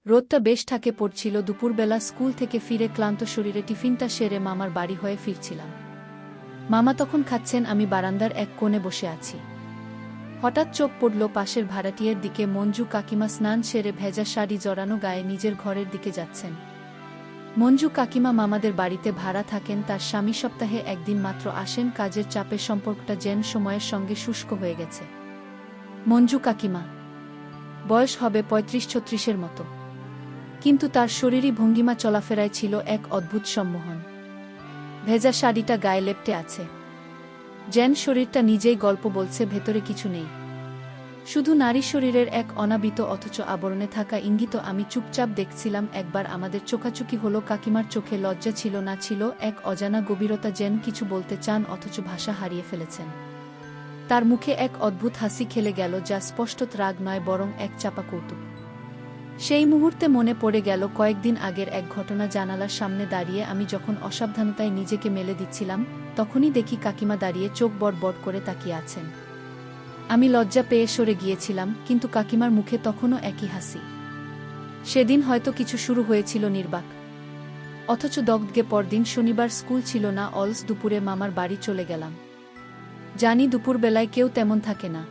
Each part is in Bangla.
রোদটা বেশ ঠাকে পড়ছিল। দুপুরবেলা স্কুল থেকে ফিরে ক্লান্ত শরীরে টিফিনটা সেরে মামার বাড়ি হয়ে ফিরছিলাম। মামা তখন খাচ্ছেন, আমি বারান্দার এক কোণে বসে আছি। হঠাৎ চোখ পড়ল পাশের ভাড়াটিয়ার দিকে। মঞ্জু কাকিমা স্নান সেরে ভেজা শাড়ি জড়ানো গায়ে নিজের ঘরের দিকে যাচ্ছেন। মঞ্জু কাকিমা মামাদের বাড়িতে ভাড়া থাকেন। তার স্বামী সপ্তাহে একদিন মাত্র আসেন। কাজের চাপে সম্পর্কটা যেন সময়ের সঙ্গে শুষ্ক হয়ে গেছে। মঞ্জু কাকিমা বয়স হবে ৩৫-৩৬-এর মতো, কিন্তু তার শরীরী ভঙ্গিমা চলাফেরায় ছিল এক অদ্ভুত সম্মোহন। ভেজা শাড়িটা গায়ে লেপ্টে আছে, যেন শরীরটা নিজেই গল্প বলছে, ভেতরে কিছু নেই, শুধু নারী শরীরের এক অনাবৃত অথচ আবরণে থাকা ইঙ্গিত। আমি চুপচাপ দেখছিলাম। একবার আমাদের চোখাচুকি হলো। কাকিমার চোখে লজ্জা ছিল না, ছিল এক অজানা গভীরতা, যেন কিছু বলতে চান অথচ ভাষা হারিয়ে ফেলেছেন। তার মুখে এক অদ্ভুত হাসি খেলে গেল, যা স্পষ্ট রাগ নয়, বরং এক চাপা কৌতুক। সেই মুহূর্তে মনে পড়ে গেল কয়েকদিন আগের এক ঘটনা। জানালার সামনে দাঁড়িয়ে আমি যখন অসাবধানতায় নিজেকে মেলে দিচ্ছিলাম, তখনই দেখি কাকিমা দাঁড়িয়ে চোখ বড় করে তাকিয়ে আছেন। আমি লজ্জা পেয়ে সরে গিয়েছিলাম, কিন্তু কাকিমার মুখে তখনও একই হাসি। সেদিন হয়তো কিছু শুরু হয়েছিল নির্বাক, অথচ দগ্ধে। পরদিন শনিবার, স্কুল ছিল না। অলস দুপুরে মামার বাড়ি চলে গেলাম। জানি দুপুরবেলায় কেউ তেমন থাকে না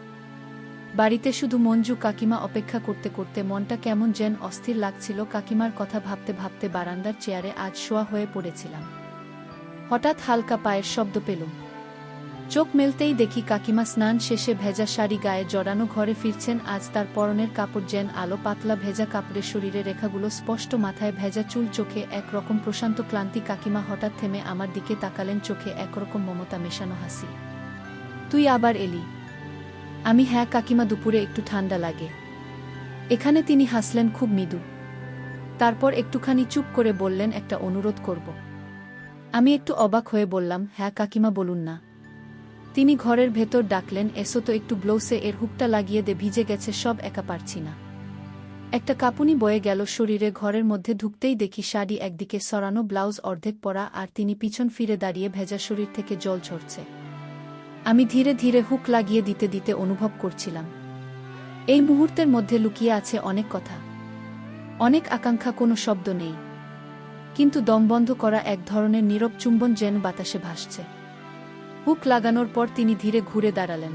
বাড়িতে, শুধু মঞ্জু কাকিমা। অপেক্ষা করতে করতে মনটা কেমন যেন অস্থির লাগছিল। কাকিমার কথা ভাবতে ভাবতে বারান্দার চেয়ারে আজ শোয়া হয়ে পড়েছিলাম। হঠাৎ হালকা পায়ের শব্দ পেলুম। চোখ মেলতেই দেখি কাকিমা স্নান শেষে ভেজা শাড়ি গায়ে জড়ানো ঘরে ফিরছেন। আজ তার পরনের কাপড় যেন আলো, পাতলা ভেজা কাপড়ে শরীরে রেখাগুলো স্পষ্ট, মাথায় ভেজা চুল, চোখে একরকম প্রশান্ত ক্লান্তি। কাকিমা হঠাৎ থেমে আমার দিকে তাকালেন, চোখে একরকম মমতা মেশানো হাসি। তুই আবার এলি? আমি, হ্যাঁ কাকিমা, দুপুরে একটু ঠান্ডা লাগে এখানে। তিনি হাসলেন খুব মৃদু, তারপর একটুখানি চুপ করে বললেন, একটা অনুরোধ করব। আমি একটু অবাক হয়ে বললাম, হ্যাঁ কাকিমা, বলুন না। তিনি ঘরের ভেতর ডাকলেন, এসো তো, একটু ব্লাউজে এর হুকটা লাগিয়ে দে, ভিজে গেছে সব, একা পারছি না। একটা কাঁপুনি বয়ে গেল শরীরে। ঘরের মধ্যে ঢুকতেই দেখি শাড়ি একদিকে সরানো, ব্লাউজ অর্ধেক পরা, আর তিনি পিছন ফিরে দাঁড়িয়ে, ভেজা শরীর থেকে জল ঝরছে। আমি ধীরে ধীরে হুক লাগিয়ে দিতে দিতে অনুভব করছিলাম, এই মুহূর্তের মধ্যে লুকিয়ে আছে অনেক কথা, অনেক আকাঙ্ক্ষা। কোনো শব্দ নেই, কিন্তু দমবন্ধ করা এক ধরনের নীরব চুম্বন যেন বাতাসে ভাসছে। হুক লাগানোর পর তিনি ধীরে ঘুরে দাঁড়ালেন,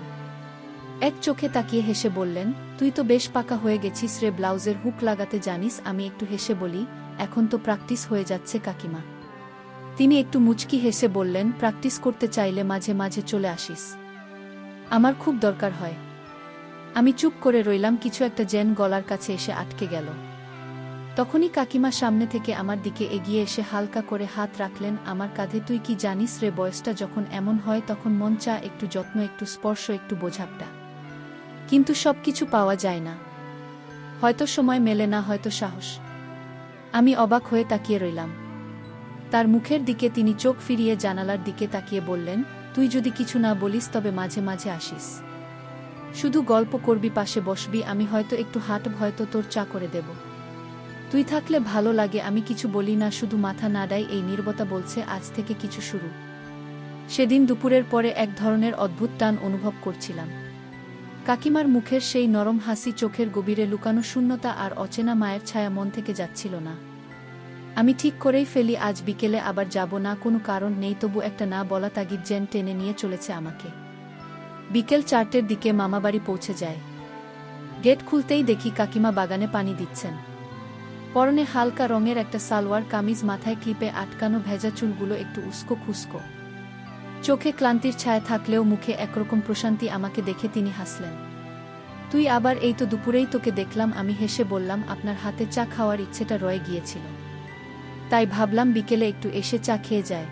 এক চোখে তাকিয়ে হেসে বললেন, তুই তো বেশ পাকা হয়ে গেছিস রে, ব্লাউজের হুক লাগাতে জানিস। আমি একটু হেসে বলি, এখন তো প্র্যাকটিস হয়ে যাচ্ছে কাকিমা। তিনি একটু মুচকি হেসে বললেন, প্র্যাকটিস করতে চাইলে মাঝে মাঝে চলে আসিস, আমার খুব দরকার হয়। আমি চুপ করে রইলাম। কিছু একটা যেন গলার কাছে এসে আটকে গেল। তখনই কাকিমা সামনে থেকে আমার দিকে এগিয়ে এসে হালকা করে হাত রাখলেন আমার কাঁধে। তুই কি জানিস রে, বয়সটা যখন এমন হয় তখন মন চা একটু যত্ন, একটু স্পর্শ, একটু বোঝাপটা, কিন্তু সবকিছু পাওয়া যায় না। হয়তো সময় মেলে না, হয়তো সাহস। আমি অবাক হয়ে তাকিয়ে রইলাম তার মুখের দিকে। তিনি চোখ ফিরিয়ে জানালার দিকে তাকিয়ে বললেন, তুই যদি কিছু না বলিস তবে মাঝে মাঝে আসিস, শুধু গল্প করবি, পাশে বসবি, আমি হয়তো একটু হাঁটব, হয়তো তোর চা করে দেব। তুই থাকলে ভালো লাগে। আমি কিছু বলি না, শুধু মাথা নাড়াই। এই নীরবতা বলছে আজ থেকে কিছু শুরু। সেদিন দুপুরের পরে এক ধরনের অদ্ভুত টান অনুভব করছিলাম। কাকিমার মুখের সেই নরম হাসি, চোখের গভীরে লুকানো শূন্যতা, আর অচেনা মায়ের ছায়া মন থেকে যাচ্ছিল না। আমি ঠিক করেই ফেলি, আজ বিকেলে আবার যাব না। কোনো কারণ নেই, তবু একটা না বলা তাগিদ যেন টেনে নিয়ে চলেছে আমাকে। বিকেল 4টের দিকে মামাবাড়ি পৌঁছে যায়। গেট খুলতেই দেখি কাকিমা বাগানে পানি দিচ্ছেন। পরনে হালকা রঙের একটা সালোয়ার কামিজ, মাথায় ক্লিপে আটকানো, ভেজা চুলগুলো একটু উস্কো খুস্কো, চোখে ক্লান্তির ছায়া থাকলেও মুখে একরকম প্রশান্তি। আমাকে দেখে তিনি হাসলেন, তুই আবার? এই তো দুপুরেই তোকে দেখলাম। আমি হেসে বললাম, আপনার হাতে চা খাওয়ার ইচ্ছেটা রয়ে গিয়েছিল, তাই ভাবলাম বিকেলে একটু এসে চা খেয়ে যায়।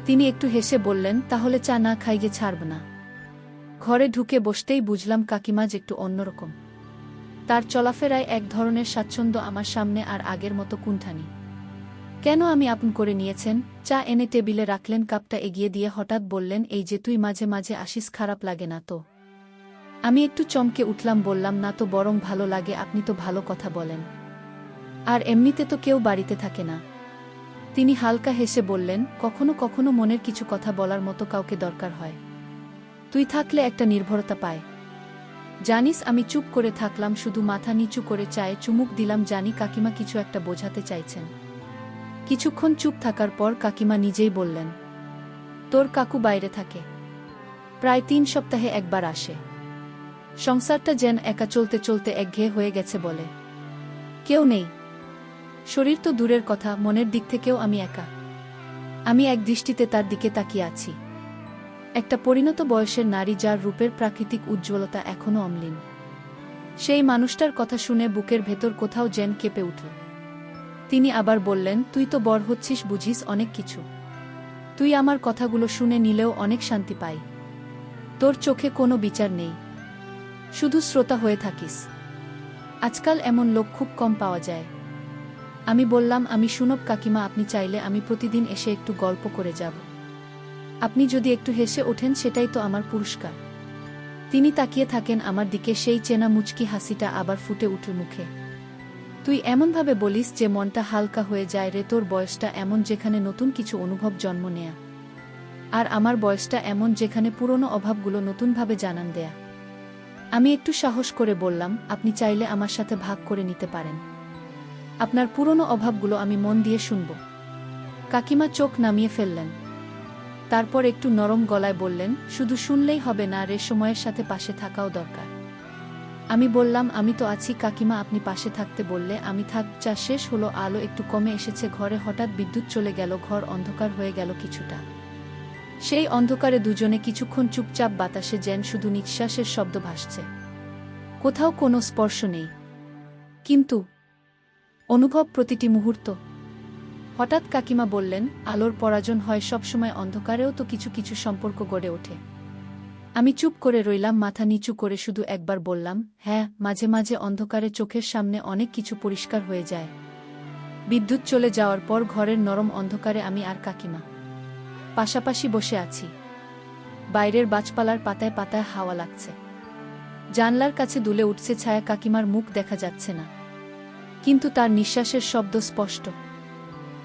তিনি একটু হেসে বললেন, তাহলে চা না খাইয়ে ছাড়ব না। ঘরে ঢুকে বসতেই বুঝলাম কাকিমাজ একটু অন্যরকম। তার চলাফেরায় এক ধরনের স্বাচ্ছন্দ্য, আমার সামনে আর আগের মতো কুণ্ঠানি। কেন আমি আপন করে নিয়েছেন। চা এনে টেবিলে রাখলেন, কাপটা এগিয়ে দিয়ে হঠাৎ বললেন, এই যে তুই মাঝে মাঝে আসিস, খারাপ লাগে না তো? আমি একটু চমকে উঠলাম, বললাম, না তো, বরং ভালো লাগে, আপনি তো ভালো কথা বলেন, আর এমনিতে তো কেউ বাড়িতে থাকে না। তিনি হালকা হেসে বললেন, কখনো কখনো মনের কিছু কথা বলার মতো কাউকে দরকার হয়, তুই থাকলে একটা নির্ভরতা পায়। জানিস আমি চুপ করে থাকলাম, শুধু মাথা নিচু করে চায়ে চুমুক দিলাম, জানি কাকিমা কিছু একটা বোঝাতে চাইছেন। কিছুক্ষণ চুপ থাকার পর কাকিমা নিজেই বললেন, তোর কাকু বাইরে থাকে, প্রায় 3 সপ্তাহে একবার আসে। সংসারটা যেন একা চলতে চলতে একঘেয়ে হয়ে গেছে বলে। কেউ নেই, শরীর তো দূরের কথা, মনের দিক থেকেও আমি একা। আমি এক দৃষ্টিতে তার দিকে তাকিয়ে আছি, একটা পরিণত বয়সের নারী যার রূপের প্রাকৃতিক উজ্জ্বলতা এখনো অম্লিন। সেই মানুষটার কথা শুনে বুকের ভেতর কোথাও যেন কেঁপে উঠল। তিনি আবার বললেন, তুই তো বড় হচ্ছিস, বুঝিস অনেক কিছু। তুই আমার কথাগুলো শুনে নিলেও অনেক শান্তি পাই। তোর চোখে কোনো বিচার নেই, শুধু শ্রোতা হয়ে থাকিস। আজকাল এমন লোক খুব কম পাওয়া যায়। আমি বললাম, আমি শুনব কাকিমা, আপনি চাইলে আমি প্রতিদিন এসে একটু গল্প করে যাব। আপনি যদি একটু হেসে ওঠেন সেটাই তো আমার পুরস্কার। তিনি তাকিয়ে থাকেন আমার দিকে, সেই চেনা মুচকি হাসিটা আবার ফুটে উঠল মুখে। তুই এমনভাবে বলিস যে মনটা হালকা হয়ে যায় রে, তোর বয়সটা এমন যেখানে নতুন কিছু অনুভব জন্ম নেয়া, আর আমার বয়সটা এমন যেখানে পুরনো অভাবগুলো নতুনভাবে জানান দেয়া। আমি একটু সাহস করে বললাম, আপনি চাইলে আমার সাথে ভাগ করে নিতে পারেন। আপনার পুরনো অভাবগুলো আমি মন দিয়ে শুনব। কাকিমা চোখ নামিয়ে ফেললেন, তারপর একটু নরম গলায় বললেন, শুধু শুনলেই হবে না রে, সময়ের সাথে পাশে থাকাও দরকার। আমি বললাম, আমি তো আছি কাকিমা, আপনি পাশে থাকতে বললে আমি থাক। চা শেষ হলো, আলো একটু কমে এসেছে ঘরে, হঠাৎ বিদ্যুৎ চলে গেল, ঘর অন্ধকার হয়ে গেল কিছুটা। সেই অন্ধকারে দুজনে কিছুক্ষণ চুপচাপ, বাতাসে যেন শুধু নিঃশ্বাসের শব্দ ভাসছে, কোথাও কোনো স্পর্শ নেই, কিন্তু অনুভব প্রতিটি মুহূর্ত। হঠাৎ কাকিমা বললেন, আলোর পরাজন হয় সবসময়, অন্ধকারেও তো কিছু কিছু সম্পর্ক গড়ে ওঠে। আমি চুপ করে রইলাম, মাথা নিচু করে শুধু একবার বললাম, হ্যাঁ, মাঝে মাঝে অন্ধকারে চোখের সামনে অনেক কিছু পরিষ্কার হয়ে যায়। বিদ্যুৎ চলে যাওয়ার পর ঘরের নরম অন্ধকারে আমি আর কাকিমা পাশাপাশি বসে আছি। বাইরের গাছপালার পাতায় পাতায় হাওয়া লাগছে, জানলার কাছে দুলে উঠছে ছায়া, কাকিমার মুখ দেখা যাচ্ছে না, কিন্তু তার নিঃশ্বাসের শব্দ স্পষ্ট।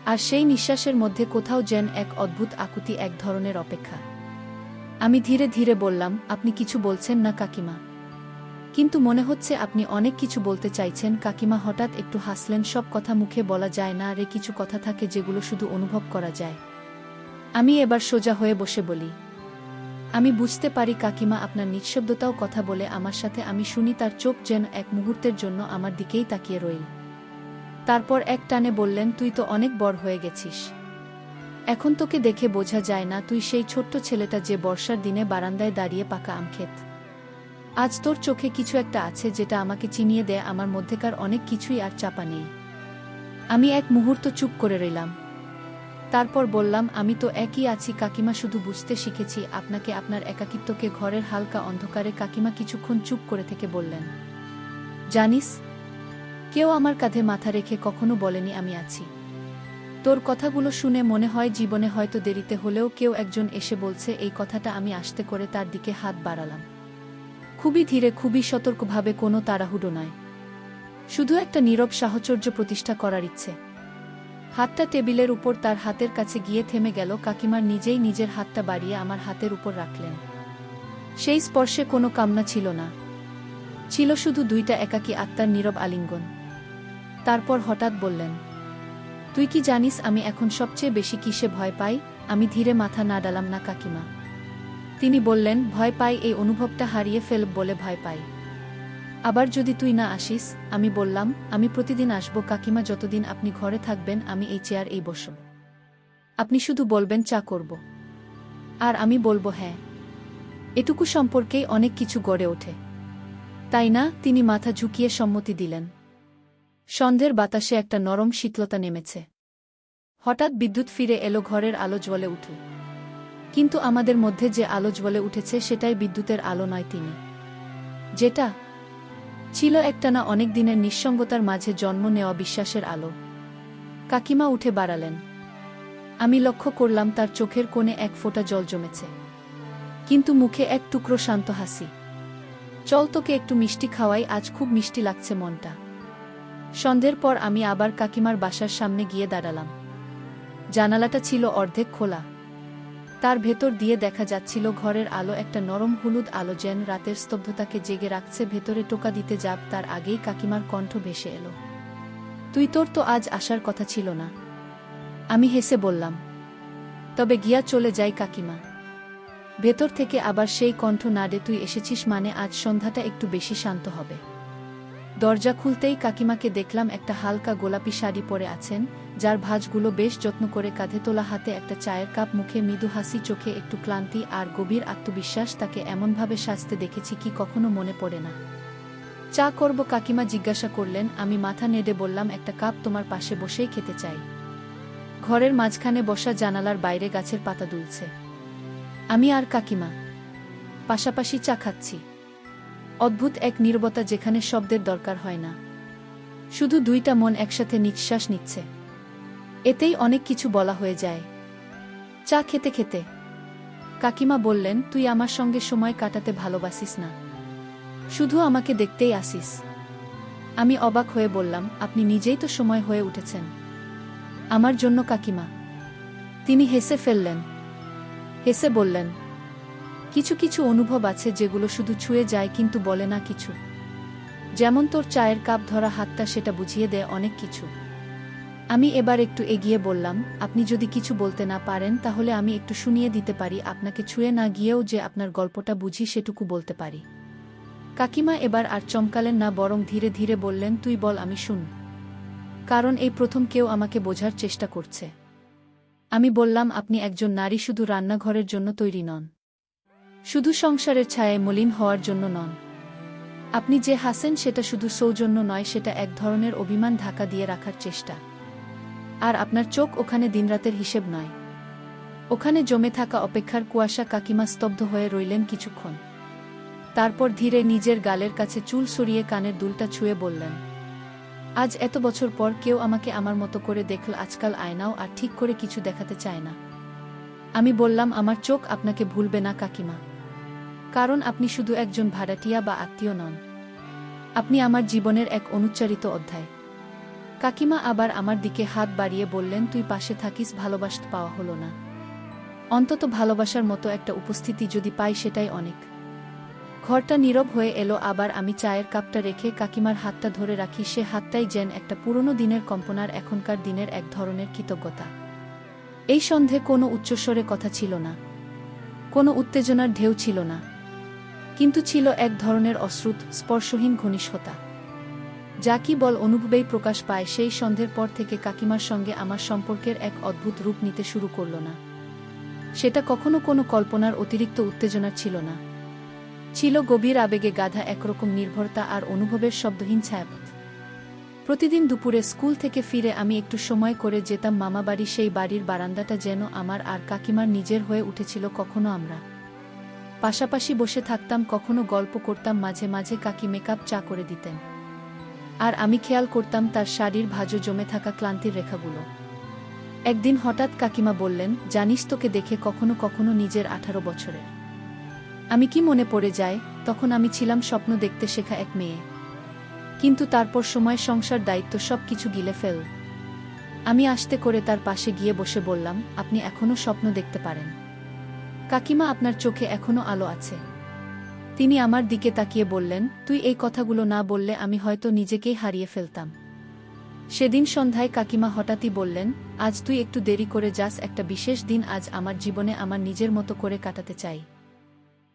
আর সেই নিঃশ্বাসের মধ্যে কোথাও যেন এক অদ্ভুত আকুতি, এক ধরনের অপেক্ষা। আমি ধীরে ধীরে বললাম, আপনি কিছু বলছেন না কাকিমা? কিন্তু মনে হচ্ছে আপনি অনেক কিছু বলতে চাইছেন। কাকিমা হঠাৎ একটু হাসলেন, সব কথা মুখে বলা যায় না রে, কিছু কথা থাকে যেগুলো শুধু অনুভব করা যায়। আমি এবার সোজা হয়ে বসে বলি, আমি বুঝতে পারি কাকিমা, আপনার নিঃশব্দতাও কথা বলে আমার সাথে। আমি শুনি তার চোখ যেন এক মুহূর্তের জন্য আমার দিকেই তাকিয়ে রইল। তারপর এক টানে বললেন, তুই তো অনেক বড় হয়ে গেছিস, এখন তোকে দেখে বোঝা যায় না তুই সেই ছোট্ট ছেলেটা যে বর্ষার দিনে বারান্দায় দাঁড়িয়ে পাকা আম খেত। আজ তোর চোখে কিছু একটা আছে যেটা আমাকে চিনিয়ে দেয়, আমার মধ্যেকার অনেক কিছুই আর চাপা নেই। আমি এক মুহূর্ত চুপ করে রইলাম, তারপর বললাম, আমি তো একই আছি কাকিমা, শুধু বুঝতে শিখেছি আপনাকে, আপনার একাকিত্বকে। ঘরের হালকা অন্ধকারে কাকিমা কিছুক্ষণ চুপ করে থেকে বললেন, জানিস, কেউ আমার কাঁধে মাথা রেখে কখনো বলেনি আমি আছি। তোর কথাগুলো শুনে মনে হয় জীবনে হয়তো দেরিতে হলেও কেউ একজন এসে বলছে এই কথাটা। আমি আস্তে করে তার দিকে হাত বাড়ালাম, খুবই ধীরে, খুবই সতর্কভাবে, কোনো তাড়াহুড়ো নয়, শুধু একটা নীরব সাহচর্য প্রতিষ্ঠা করার ইচ্ছে। হাতটা টেবিলের উপর তার হাতের কাছে গিয়ে থেমে গেল। কাকিমার নিজেই নিজের হাতটা বাড়িয়ে আমার হাতের উপর রাখলেন। সেই স্পর্শে কোনো কামনা ছিল না, ছিল শুধু দুইটা একাকী আত্মার নীরব আলিঙ্গন। তারপর হঠাৎ বললেন, তুই কি জানিস আমি এখন সবচেয়ে বেশি কিসে ভয় পাই? আমি ধীরে মাথা নাড়ালাম না কাকিমা। তিনি বললেন, ভয় পাই এই অনুভবটা হারিয়ে ফেলব বলে ভয় পাই। আবার যদি তুই না আসিস? আমি বললাম, আমি প্রতিদিন আসব কাকিমা, যতদিন আপনি ঘরে থাকবেন আমি এই চেয়ার এই বসব। আপনি শুধু বলবেন চা করব, আর আমি বলবো হ্যাঁ। এটুকু সম্পর্কেই অনেক কিছু গড়ে ওঠে, তাই না? তিনি মাথা ঝুঁকিয়ে সম্মতি দিলেন। সন্ধ্যের বাতাসে একটা নরম শীতলতা নেমেছে। হঠাৎ বিদ্যুৎ ফিরে এলো, ঘরের আলো জ্বলে উঠল। কিন্তু আমাদের মধ্যে যে আলো জ্বলে উঠেছে সেটাই বিদ্যুতের আলো নয়, তিনি যেটা ছিল একটানা অনেক দিনের নিঃসঙ্গতার মাঝে জন্ম নেওয়া বিশ্বাসের আলো। কাকিমা উঠে বাড়ালেন। আমি লক্ষ্য করলাম তার চোখের কোণে এক ফোঁটা জল জমেছে, কিন্তু মুখে এক টুকরো শান্ত হাসি। চল তোকে একটু মিষ্টি খাওয়াই, আজ খুব মিষ্টি লাগছে মনটা। সন্ধ্যের পর আমি আবার কাকিমার বাসার সামনে গিয়ে দাঁড়ালাম। জানালাটা ছিল অর্ধেক খোলা, তার ভেতর দিয়ে দেখা যাচ্ছিল ঘরের আলো, একটা নরম হলুদ আলো যেন রাতের স্তব্ধতাকে জেগে রাখছে। ভেতরে টোকা দিতে যাব তার আগেই কাকিমার কণ্ঠ ভেসে এলো। তুই, তোর তো আজ আসার কথা ছিল না। আমি হেসে বললাম, তবে গিয়া চলে যাই কাকিমা। ভেতর থেকে আবার সেই কণ্ঠ নাড়ে, তুই এসেছিস মানে আজ সন্ধ্যাটা একটু বেশি শান্ত হবে। দরজা খুলতেই কাকিমাকে দেখলাম একটা হালকা গোলাপি শাড়ি পরে আছেন, যার ভাঁজগুলো বেশ যত্ন করে, কাঁধে তোলা, হাতে একটা চায়ের কাপ, মুখে মৃদু হাসি, চোখে একটু ক্লান্তি আর গভীর আত্মবিশ্বাস। তাকে এমনভাবে সাজতে দেখেছি কি কখনো মনে পড়ে না। চা করব কাকিমা জিজ্ঞাসা করলেন। আমি মাথা নেড়ে বললাম, একটা কাপ তোমার পাশে বসেই খেতে চাই। ঘরের মাঝখানে বসা, জানালার বাইরে গাছের পাতা দুলছে। আমি আর কাকিমা পাশাপাশি চা খাচ্ছি। অদ্ভুত এক নীরবতা, যেখানে শব্দের দরকার হয় না, শুধু দুইটা মন একসাথে নিঃশ্বাস নিচ্ছে। এতেই অনেক কিছু বলা হয়ে যায়। চা খেতে খেতে কাকিমা বললেন, তুই আমার সঙ্গে সময় কাটাতে ভালোবাসিস না, শুধু আমাকে দেখতেই আসিস। আমি অবাক হয়ে বললাম, আপনি নিজেই তো সময় হয়ে উঠেছেন আমার জন্য কাকিমা। তিনি হেসে ফেললেন। হেসে বললেন, কিছু কিছু অনুভব আছে যেগুলো শুধু ছুঁয়ে যায় কিন্তু বলে না কিছু। যেমন তোর চায়ের কাপ ধরা হাতটা, সেটা বুঝিয়ে দেয় অনেক কিছু। আমি এবার একটু এগিয়ে বললাম, আপনি যদি কিছু বলতে না পারেন তাহলে আমি একটু শুনিয়ে দিতে পারি। আপনাকে ছুঁয়ে না গিয়েও যে আপনার গল্পটা বুঝি সেটুকু বলতে পারি। কাকিমা এবার আর চমকালেন না, বরং ধীরে ধীরে বললেন, তুই বল, আমি শুন। কারণ এই প্রথম কেউ আমাকে বোঝার চেষ্টা করছে। আমি বললাম, আপনি একজন নারী, শুধু রান্নাঘরের জন্য তৈরি নন, শুধু সংসারের ছায়ায় মলিন হওয়ার জন্য নন। আপনি যে হাসেন সেটা শুধু সৌজন্য নয়, সেটা এক ধরনের অভিমান, ঢাকা দিয়ে রাখার চেষ্টা। আর আপনার চোখ, ওখানে দিনরাতের হিসেব নয়, ওখানে জমে থাকা অপেক্ষার কুয়াশা। কাকিমা স্তব্ধ হয়ে রইলেন কিছুক্ষণ, তারপর ধীরে নিজের গালের কাছে চুল সরিয়ে কানের দুলটা ছুঁয়ে বললেন, আজ এত বছর পর কেউ আমাকে আমার মতো করে দেখল। আজকাল আয়নাও আর ঠিক করে কিছু দেখাতে চায় না। আমি বললাম, আমার চোখ আপনাকে ভুলবে না কাকিমা, কারণ আপনি শুধু একজন ভাড়াটিয়া বা আত্মীয় নন, আপনি আমার জীবনের এক অনুচ্চারিত অধ্যায়। কাকিমা আবার আমার দিকে হাত বাড়িয়ে বললেন, তুই পাশে থাকিস, ভালোবাসতে পাওয়া হলো না, অন্তত ভালোবাসার মতো একটা উপস্থিতি যদি পাই সেটাই অনেক। ঘরটা নীরব হয়ে এলো। আবার আমি চায়ের কাপটা রেখে কাকিমার হাতটা ধরে রাখি। সে হাতটাই যেন একটা পুরনো দিনের কম্পনার, এখনকার দিনের এক ধরনের কৃতজ্ঞতা। এই সন্ধে কোনো উচ্চস্বরে কথা ছিল না, কোনো উত্তেজনার ঢেউ ছিল না, কিন্তু ছিল এক ধরনের অশ্রুত, স্পর্শহীন ঘনিষ্ঠতা, যা কি বল অনুভবেই প্রকাশ পায়। সেই সন্ধ্যের পর থেকে কাকিমার সঙ্গে আমার সম্পর্কের এক অদ্ভুত রূপ নিতে শুরু করল না। সেটা কখনো কোনো কল্পনার অতিরিক্ত উত্তেজনা ছিল না, ছিল গভীর আবেগে গাধা একরকম নির্ভরতা আর অনুভবের শব্দহীন ছায়াপথ। প্রতিদিন দুপুরে স্কুল থেকে ফিরে আমি একটু সময় করে যেতাম মামাবাড়ি। সেই বাড়ির বারান্দাটা যেন আমার আর কাকিমার নিজের হয়ে উঠেছিল। কখনো আমরা পাশাপাশি বসে থাকতাম, কখনো গল্প করতাম, মাঝে মাঝে কাকি মেকআপ চা করে দিতেন, আর আমি খেয়াল করতাম তার শাড়ির ভাঁজো জমে থাকা ক্লান্তির রেখাগুলো। একদিন হঠাৎ কাকিমা বললেন, জানিস, তোকে দেখে কখনো কখনো নিজের 18 বছরের আমি কি মনে পড়ে যায়। তখন আমি ছিলাম স্বপ্ন দেখতে শেখা এক মেয়ে, কিন্তু তারপর সময়, সংসার, দায়িত্ব সব কিছু গিলে ফেল। আমি আস্তে করে তার পাশে গিয়ে বসে বললাম, আপনি এখনো স্বপ্ন দেখতে পারেন কাকিমা, আপনার চোখে এখনো আলো আছে। তিনি আমার দিকে তাকিয়ে বললেন, তুই এই কথাগুলো না বললে আমি হয়তো নিজেকেই হারিয়ে ফেলতাম। সেদিন সন্ধ্যায় কাকিমা হঠাৎই বললেন, আজ তুই একটু দেরি করে যাস, একটা বিশেষ দিন আজ আমার জীবনে আমার নিজের মতো করে কাটাতে চাই।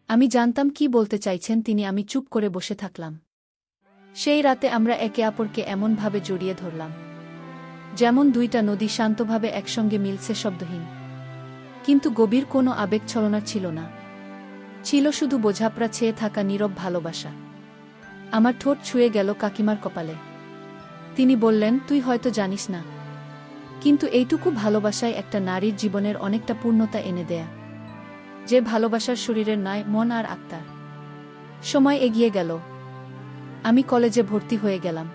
আমি জানতাম কি বলতে চাইছেন তিনি। আমি চুপ করে বসে থাকলাম। সেই রাতে আমরা একে অপরকে এমনভাবে জড়িয়ে ধরলাম, যেমন দুইটা নদী শান্তভাবে একসঙ্গে মিলছে, শব্দহীন, কিন্তু গভীর কোনো আবেগ ছলনা ছিল না। ছিল শুধু বোঝাপড়া, ছেয়ে থাকা নীরব ভালোবাসা। আমার ঠোঁট ছুঁয়ে গেল কাকিমার কপালে। তিনি বললেন, তুই হয়তো জানিস না, কিন্তু এইটুকু ভালোবাসায় একটা নারীর জীবনের অনেকটা পূর্ণতা এনে দেয়া, যে ভালোবাসার শরীরের নয়, মন আর আত্মার। সময় এগিয়ে গেল। আমি কলেজে ভর্তি হয়ে গেলাম,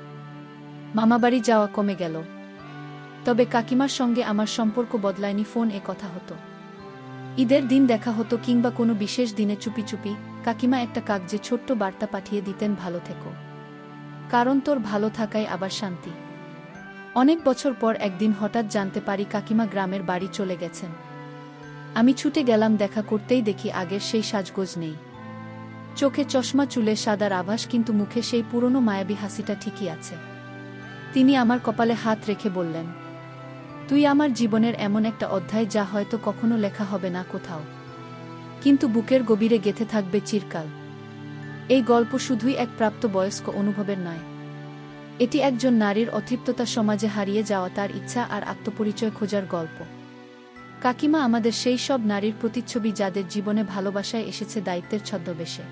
মামাবাড়ি যাওয়া কমে গেল। তবে কাকিমার সঙ্গে আমার সম্পর্ক বদলায়নি। ফোন এ কথা হতো, ঈদের দিন দেখা হতো, কিংবা কোনো বিশেষ দিনে চুপি চুপি কাকিমা একটা কাগজে ছোট্ট বার্তা পাঠিয়ে দিতেন, ভালো থেকো, কারণ তোর ভালো থাকাই আবার শান্তি। অনেক বছর পর একদিন হঠাৎ জানতে পারি কাকিমা গ্রামের বাড়ি চলে গেছেন। আমি ছুটে গেলাম, দেখা করতেই দেখি আগের সেই সাজগোজ নেই। চোখে চশমা, চুলে সাদার আভাস, কিন্তু মুখে সেই পুরনো মায়াবী হাসিটা ঠিকই আছে। তিনি আমার কপালে হাত রেখে বললেন, তুই আমার জীবনের এমন একটা অধ্যায় যা হয়তো কখনো লেখা হবে না কোথাও, কিন্তু বুকের গভীরে গেঁথে থাকবে চিরকাল। এই গল্প শুধুই এক প্রাপ্তবয়স্ক অনুভবের নয়, এটি একজন নারীর অতৃপ্ততা, সমাজে হারিয়ে যাওয়া তার ইচ্ছা আর আত্মপরিচয় খোঁজার গল্প। কাকিমা আমাদের সেই সব নারীর প্রতিচ্ছবি যাদের জীবনে ভালোবাসায় এসেছে দায়িত্বের ছদ্মবেশে,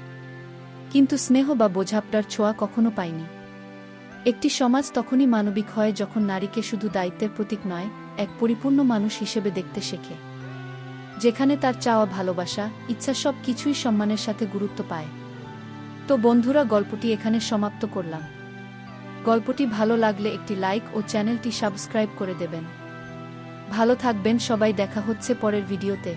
কিন্তু স্নেহ বা বোঝাপড়ার ছোঁয়া কখনো পায়নি। একটি সমাজ তখনই মানবিক হয় যখন নারীকে শুধু দায়িত্বের প্রতীক নয়, এক পরিপূর্ণ মানুষ হিসেবে দেখতে শেখে, যেখানে তার চাওয়া, ভালোবাসা, ইচ্ছা সব কিছুই সম্মানের সাথে গুরুত্ব পায়। তো বন্ধুরা, গল্পটি এখানে সমাপ্ত করলাম। গল্পটি ভালো লাগলে একটি লাইক ও চ্যানেলটি সাবস্ক্রাইব করে দেবেন। ভালো থাকবেন সবাই, দেখা হচ্ছে পরের ভিডিওতে।